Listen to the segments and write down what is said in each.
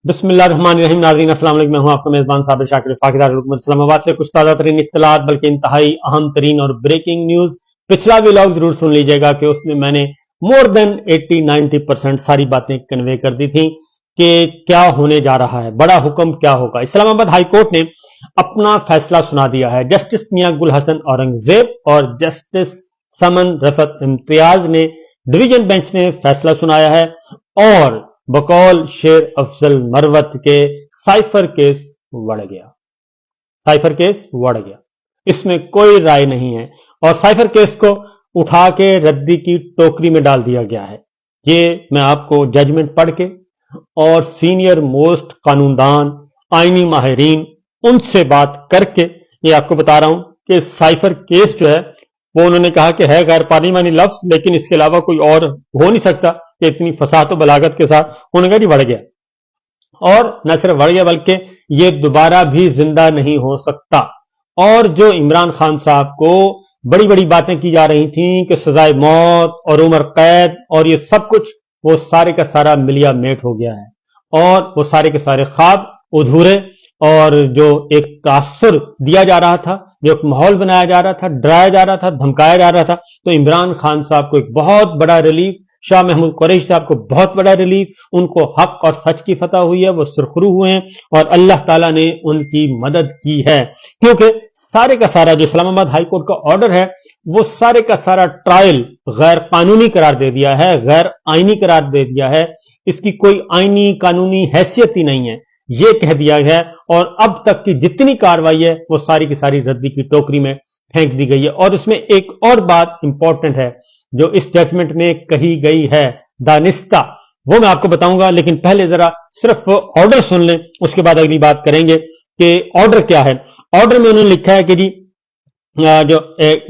بسم اللہ الرحمن الرحیم. ناظرین السلام علیکم. میں ہوں آپ کا میزبان صابر شاکر وفاقی دارالحکومت اسلام آباد سے کچھ تازہ ترین اطلاعات بلکہ انتہائی اہم ترین اور بریکنگ نیوز. پچھلا ولاگ ضرور سن لیجیے گا کہ اس میں میں نے مور دین 80-90% ساری باتیں کنوے کر دی تھیں کہ کیا ہونے جا رہا ہے, بڑا حکم کیا ہوگا. اسلام آباد ہائی کورٹ نے اپنا فیصلہ سنا دیا ہے. جسٹس میاں گل حسن اورنگزیب اور جسٹس سمن رفت امتیاز نے ڈویژن بینچ نے فیصلہ سنایا ہے اور بقول شیر افضل مروت کے سائفر کیس وڑ گیا. سائفر کیس وڑ گیا, اس میں کوئی رائے نہیں ہے اور سائفر کیس کو اٹھا کے ردی کی ٹوکری میں ڈال دیا گیا ہے. یہ میں آپ کو ججمنٹ پڑھ کے اور سینئر موسٹ قانوندان, آئینی ماہرین, ان سے بات کر کے یہ آپ کو بتا رہا ہوں کہ سائفر کیس جو ہے وہ انہوں نے کہا کہ ہے غیر پارلیمانی لفظ, لیکن اس کے علاوہ کوئی اور ہو نہیں سکتا کہ اتنی فصاحت و بلاغت کے ساتھ انہوں نے کہا جی بڑھ گیا, اور نہ صرف بڑھ گیا بلکہ یہ دوبارہ بھی زندہ نہیں ہو سکتا. اور جو عمران خان صاحب کو بڑی بڑی باتیں کی جا رہی تھیں کہ سزائے موت اور عمر قید اور یہ سب کچھ, وہ سارے کا سارا ملیا میٹ ہو گیا ہے اور وہ سارے کے سارے خواب ادھورے. اور جو ایک تاثر دیا جا رہا تھا, جو ایک ماحول بنایا جا رہا تھا, ڈرایا جا رہا تھا, دھمکایا جا رہا تھا, تو عمران خان صاحب کو ایک بہت بڑا ریلیف, شاہ محمود قریشی صاحب کو بہت بڑا ریلیف, ان کو حق اور سچ کی فتح ہوئی ہے, وہ سرخرو ہوئے ہیں اور اللہ تعالیٰ نے ان کی مدد کی ہے. کیونکہ سارے کا سارا جو اسلام آباد ہائی کورٹ کا آرڈر ہے وہ سارے کا سارا ٹرائل غیر قانونی قرار دے دیا ہے, غیر آئینی قرار دے دیا ہے. اس کی کوئی آئینی قانونی حیثیت ہی نہیں ہے, یہ کہہ دیا گیا. اور اب تک کی جتنی کاروائی ہے وہ ساری کی ساری ردی کی ٹوکری میں پھینک دی گئی ہے. اور اس میں ایک اور بات امپورٹنٹ ہے جو اس ججمنٹ میں کہی گئی ہے دانستہ, وہ میں آپ کو بتاؤں گا, لیکن پہلے ذرا صرف آرڈر سن لیں, اس کے بعد اگلی بات کریں گے کہ آرڈر کیا ہے. آرڈر میں انہوں نے لکھا ہے کہ جی جو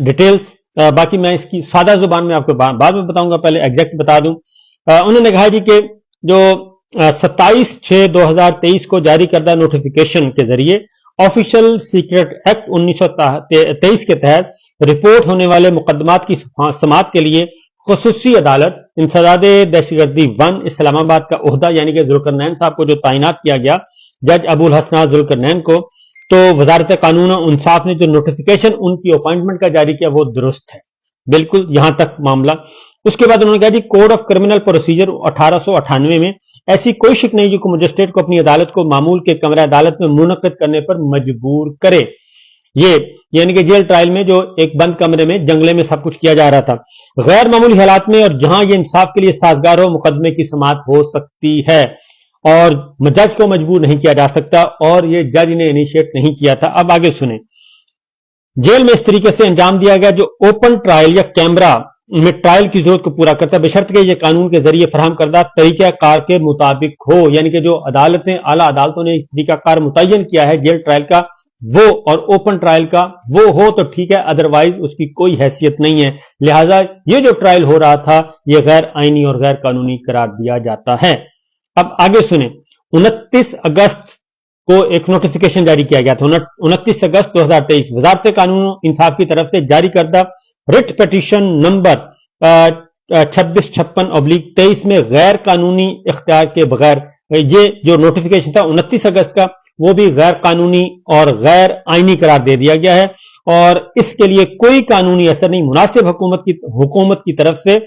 ڈیٹیلز, باقی میں اس کی سادہ زبان میں آپ کو بعد میں بتاؤں گا, پہلے ایگزیکٹ بتا دوں. انہوں نے کہا جی کہ جو 27/6/2023 کو جاری کردہ نوٹیفیکیشن کے ذریعے آفیشل سیکرٹ ایکٹ 1923 کے تحت رپورٹ ہونے والے مقدمات کی سماعت کے لیے خصوصی عدالت انسداد دہشت گردی 1 اسلام آباد کا عہدہ یعنی کہ ذوالقرنین صاحب کو جو تعینات کیا گیا جج ابو الحسنات ذوالقرنین کو, تو وزارت قانون و انصاف نے جو نوٹیفیکیشن ان کی اپوائنٹمنٹ کا جاری کیا وہ درست ہے, بالکل یہاں تک معاملہ. اس کے بعد انہوں نے کہا جی کوڈ آف کرمنل پروسیجر 1898 میں ایسی کوئی شک نہیں جو کہ مجسٹریٹ کو اپنی عدالت کو معمول کے کمرہ عدالت میں منعقد کرنے پر مجبور کرے. یہ یعنی کہ جیل ٹرائل میں جو ایک بند کمرے میں جنگلے میں سب کچھ کیا جا رہا تھا, غیر معمولی حالات میں اور جہاں یہ انصاف کے لیے سازگار ہو مقدمے کی سماعت ہو سکتی ہے اور جج کو مجبور نہیں کیا جا سکتا, اور یہ جج نے انیشیٹ نہیں کیا تھا. اب آگے سنیں. جیل میں اس طریقے سے انجام دیا گیا جو اوپن ٹرائل یا کیمرہ میں ٹرائل کی ضرورت کو پورا کرتا ہے, بشرط کہ یہ قانون کے ذریعے فراہم کردہ طریقہ کار کے مطابق ہو. یعنی کہ جو عدالتیں, اعلیٰ عدالتوں نے طریقہ کار متعین کیا ہے جیل ٹرائل کا وہ اور اوپن ٹرائل کا وہ ہو تو ٹھیک ہے, ادروائز اس کی کوئی حیثیت نہیں ہے. لہٰذا یہ جو ٹرائل ہو رہا تھا یہ غیر آئینی اور غیر قانونی قرار دیا جاتا ہے. اب آگے سنیں. 29 اگست کو ایک نوٹیفیکیشن جاری کیا گیا تھا. 29 اگست 2023 وزارت قانون و انصاف کی طرف سے جاری کردہ رٹ پیٹیشن نمبر 2656/23 میں غیر قانونی اختیار کے بغیر یہ جو نوٹیفیکیشن تھا 29 اگست کا وہ بھی غیر قانونی اور غیر آئینی قرار دے دیا گیا ہے, اور اس کے لیے کوئی قانونی اثر نہیں. مناسب حکومت کی طرف سے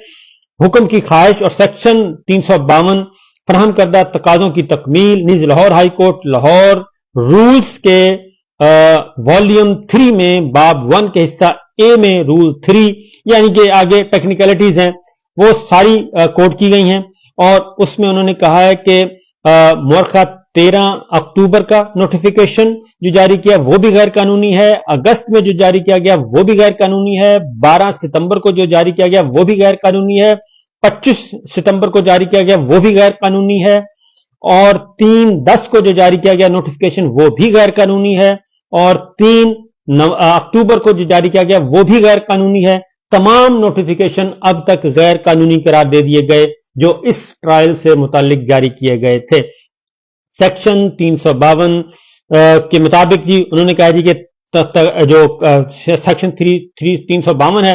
حکم کی خواہش اور سیکشن 352 فراہم کردہ تقاضوں کی تکمیل نیز Lahore high court Lahore rules کے والیوم 3 میں باب 1 کے حصہ اے میں رول 3 یعنی کہ آگے ٹیکنیکلٹیز ہیں وہ ساری کوٹ کی گئی ہیں, اور اس میں انہوں نے کہا ہے کہ مورخہ 13 اکتوبر کا نوٹیفیکیشن جو جاری کیا وہ بھی غیر قانونی ہے, اگست میں جو جاری کیا گیا وہ بھی غیر قانونی ہے, 12 ستمبر کو جو جاری کیا گیا وہ بھی غیر قانونی ہے, 25 ستمبر کو جاری کیا گیا وہ بھی غیر قانونی ہے, اور 3/10 کو جو جاری کیا گیا نوٹیفیکیشن وہ بھی غیر قانونی ہے, اور 3 اکتوبر کو جو جاری کیا گیا وہ بھی غیر قانونی ہے. تمام نوٹیفیکیشن اب تک غیر قانونی قرار دے دیے گئے جو اس ٹرائل سے متعلق جاری کیے گئے تھے. سیکشن 352 کے مطابق جی انہوں نے کہا جی کہ جو سیکشن 352 ہے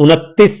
29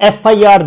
FIR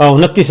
29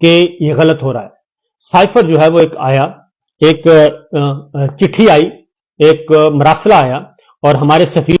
کہ یہ غلط ہو رہا ہے. سائفر جو ہے وہ ایک آیا, ایک چٹھی آئی, ایک مراسلہ آیا, اور ہمارے سفیر